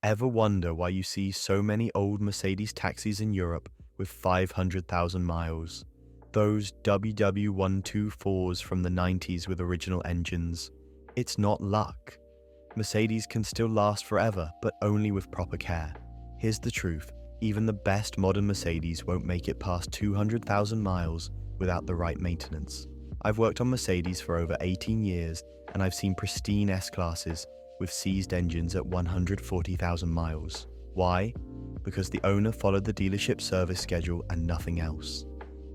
Ever wonder why you see so many old Mercedes taxis in Europe with 500,000 miles? Those WW124s from the 90s with original engines. It's not luck. Mercedes can still last forever, but only with proper care. Here's the truth, even the best modern Mercedes won't make it past 200,000 miles without the right maintenance. I've worked on Mercedes for over 18 years, and I've seen pristine S-classes with seized engines at 140,000 miles. Why? Because the owner followed the dealership service schedule and nothing else.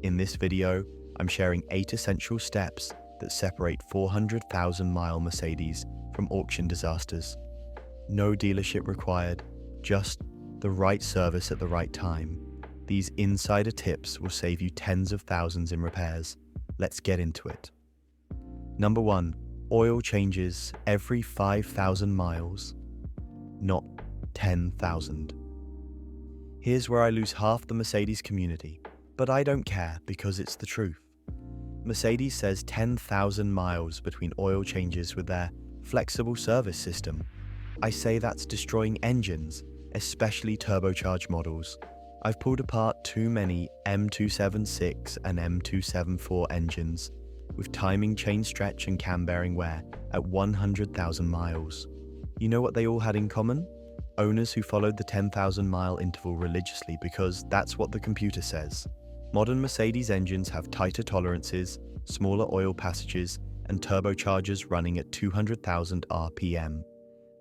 In this video, I'm sharing 8 essential steps that separate 400,000-mile Mercedes from auction disasters. No dealership required, just the right service at the right time. These insider tips will save you tens of thousands in repairs. Let's get into it. Number 1. Oil changes every 5,000 miles, not 10,000. Here's where I lose half the Mercedes community, but I don't care because it's the truth. Mercedes says 10,000 miles between oil changes with their flexible service system. I say that's destroying engines, especially turbocharged models. I've pulled apart too many M276 and M274 engines with timing chain stretch and cam bearing wear at 100,000 miles. You know what they all had in common? Owners who followed the 10,000 mile interval religiously because that's what the computer says. Modern Mercedes engines have tighter tolerances, smaller oil passages, and turbochargers running at 200,000 RPM.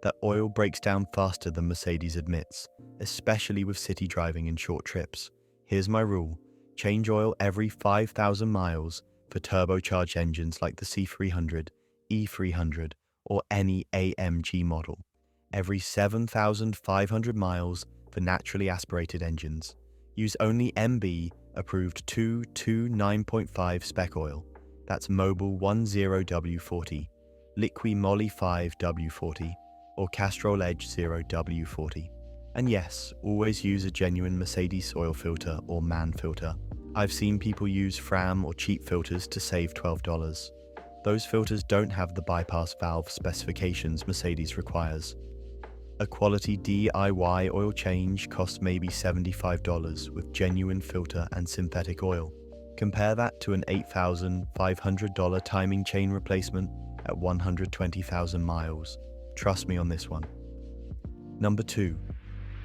That oil breaks down faster than Mercedes admits, especially with city driving and short trips. Here's my rule: change oil every 5,000 miles for turbocharged engines like the C300, E300, or any AMG model. Every 7,500 miles for naturally aspirated engines. Use only MB approved 229.5 spec oil. That's Mobil 10W40, Liqui Moly 5W40, or Castrol Edge 0W40. And yes, always use a genuine Mercedes oil filter or MAN filter. I've seen people use Fram or cheap filters to save $12. Those filters don't have the bypass valve specifications Mercedes requires. A quality DIY oil change costs maybe $75 with genuine filter and synthetic oil. Compare that to an $8,500 timing chain replacement at 120,000 miles. Trust me on this one. Number 2.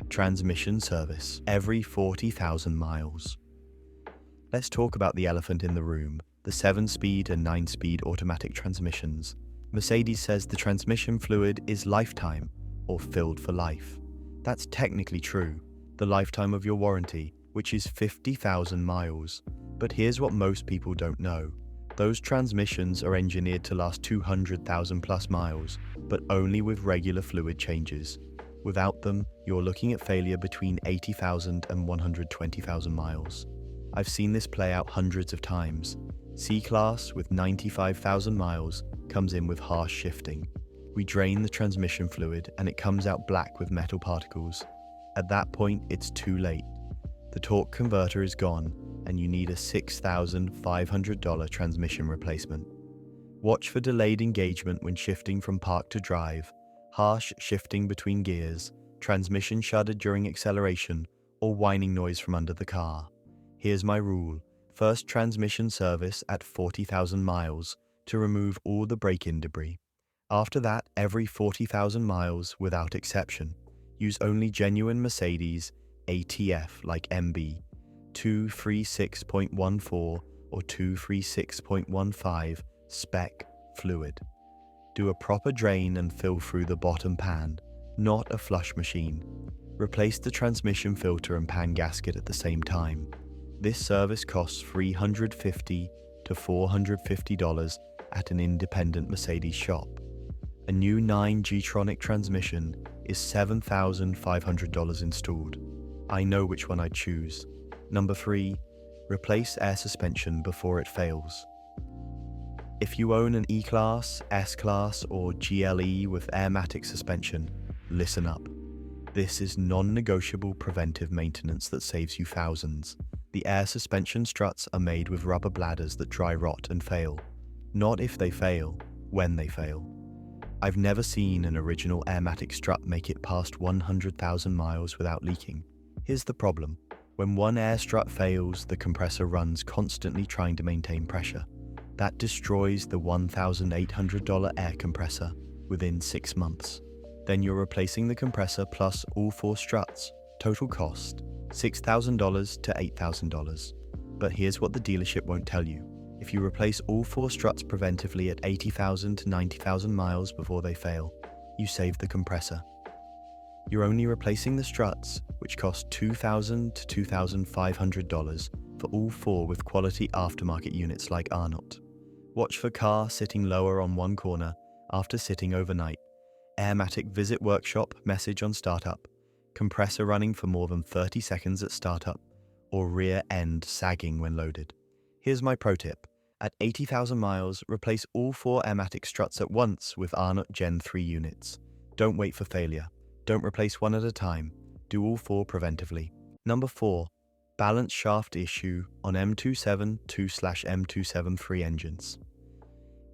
Transmission service every 40,000 miles. Let's talk about the elephant in the room, the 7-speed and 9-speed automatic transmissions. Mercedes says the transmission fluid is lifetime, or filled for life. That's technically true, the lifetime of your warranty, which is 50,000 miles. But here's what most people don't know. Those transmissions are engineered to last 200,000 plus miles, but only with regular fluid changes. Without them, you're looking at failure between 80,000 and 120,000 miles. I've seen this play out hundreds of times. C-Class with 95,000 miles comes in with harsh shifting. We drain the transmission fluid and it comes out black with metal particles. At that point, it's too late. The torque converter is gone and you need a $6,500 transmission replacement. Watch for delayed engagement when shifting from park to drive, harsh shifting between gears, transmission shudder during acceleration, or whining noise from under the car. Here's my rule: first transmission service at 40,000 miles to remove all the break-in debris. After that, every 40,000 miles without exception. Use only genuine Mercedes ATF like MB 236.14 or 236.15 spec fluid. Do a proper drain and fill through the bottom pan, not a flush machine. Replace the transmission filter and pan gasket at the same time. This service costs $350 to $450 at an independent Mercedes shop. A new 9 G-Tronic transmission is $7,500 installed. I know which one I'd choose. Number 3. Replace air suspension before it fails. If you own an E-Class, S-Class, or GLE with Airmatic suspension, listen up. This is non-negotiable preventive maintenance that saves you thousands. The air suspension struts are made with rubber bladders that dry rot and fail. Not if they fail, when they fail. I've never seen an original Airmatic strut make it past 100,000 miles without leaking. Here's the problem. When one air strut fails, the compressor runs constantly trying to maintain pressure. That destroys the $1,800 air compressor within 6 months. Then you're replacing the compressor plus all 4 struts. Total cost, $6,000 to $8,000. But here's what the dealership won't tell you. If you replace all 4 struts preventively at 80,000 to 90,000 miles before they fail, you save the compressor. You're only replacing the struts, which cost $2,000 to $2,500 for all 4 with quality aftermarket units like Arnott. Watch for car sitting lower on one corner after sitting overnight. Airmatic visit workshop message on startup. Compressor running for more than 30 seconds at startup, or rear end sagging when loaded. Here's my pro tip. At 80,000 miles, replace all 4 Airmatic struts at once with Arnott Gen 3 units. Don't wait for failure. Don't replace one at a time. Do all 4 preventively. Number 4. Balance shaft issue on M272/M273 engines.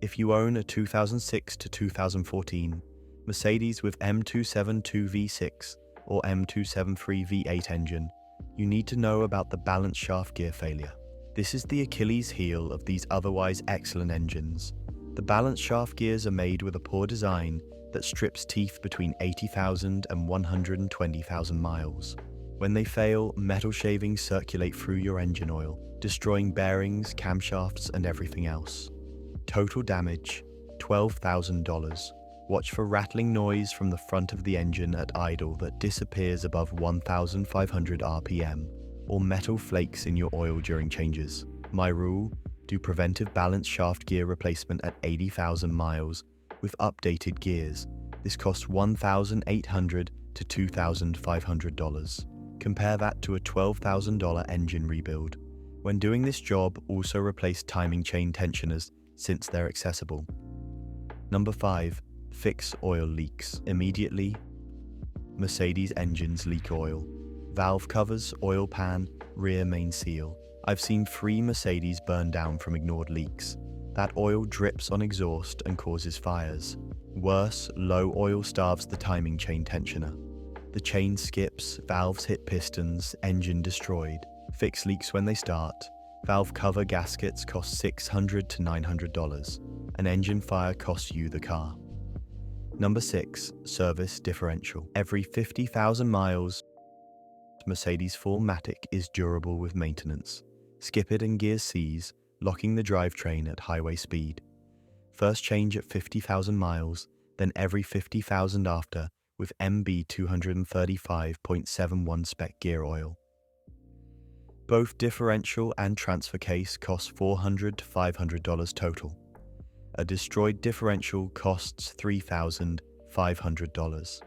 If you own a 2006 to 2014 Mercedes with M272 V6 or M273 V8 engine, you need to know about the balance shaft gear failure. This is the Achilles heel of these otherwise excellent engines. The balance shaft gears are made with a poor design that strips teeth between 80,000 and 120,000 miles. When they fail, metal shavings circulate through your engine oil, destroying bearings, camshafts, and everything else. Total damage, $12,000. Watch for rattling noise from the front of the engine at idle that disappears above 1,500 RPM, or metal flakes in your oil during changes. My rule, do preventive balance shaft gear replacement at 80,000 miles with updated gears. This costs $1,800 to $2,500. Compare that to a $12,000 engine rebuild. When doing this job, also replace timing chain tensioners since they're accessible. Number 5. Fix oil leaks immediately. Mercedes engines leak oil. Valve covers, oil pan, rear main seal. I've seen 3 Mercedes burn down from ignored leaks. That oil drips on exhaust and causes fires. Worse, low oil starves the timing chain tensioner. The chain skips, valves hit pistons, engine destroyed. Fix leaks when they start. Valve cover gaskets cost $600 to $900. An engine fire costs you the car. Number 6. Service differential. Every 50,000 miles, Mercedes 4MATIC is durable with maintenance. Skip it in gear C's, locking the drivetrain at highway speed. First change at 50,000 miles, then every 50,000 after with MB 235.71 spec gear oil. Both differential and transfer case cost $400 to $500 total. A destroyed differential costs $3,500.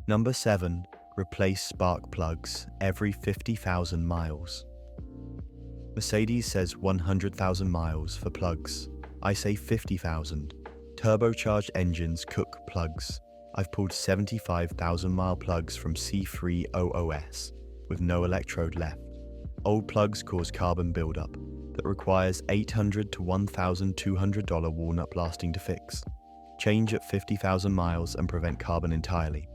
Number 7. Replace spark plugs every 50,000 miles. Mercedes says 100,000 miles for plugs. I say 50,000. Turbocharged engines cook plugs. I've pulled 75,000 mile plugs from C3 OOS with no electrode left. Old plugs cause carbon buildup that requires $800 to $1,200 walnut blasting to fix. Change at 50,000 miles and prevent carbon entirely.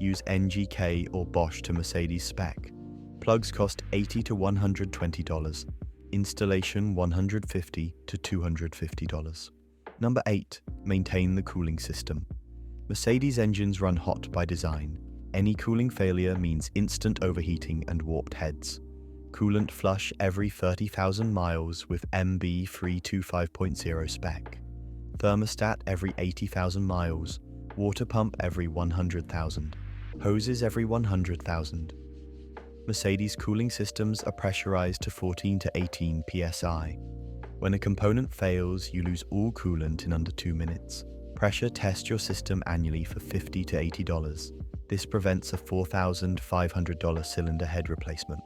Use NGK or Bosch to Mercedes spec. Plugs cost $80 to $120. Installation $150 to $250. Number 8. Maintain the cooling system. Mercedes engines run hot by design. Any cooling failure means instant overheating and warped heads. Coolant flush every 30,000 miles with MB 325.0 spec. Thermostat every 80,000 miles. Water pump every 100,000. Hoses every 100,000. Mercedes cooling systems are pressurized to 14 to 18 psi. When a component fails, you lose all coolant in under 2 minutes. Pressure test your system annually for $50 to $80. This prevents a $4,500 cylinder head replacement.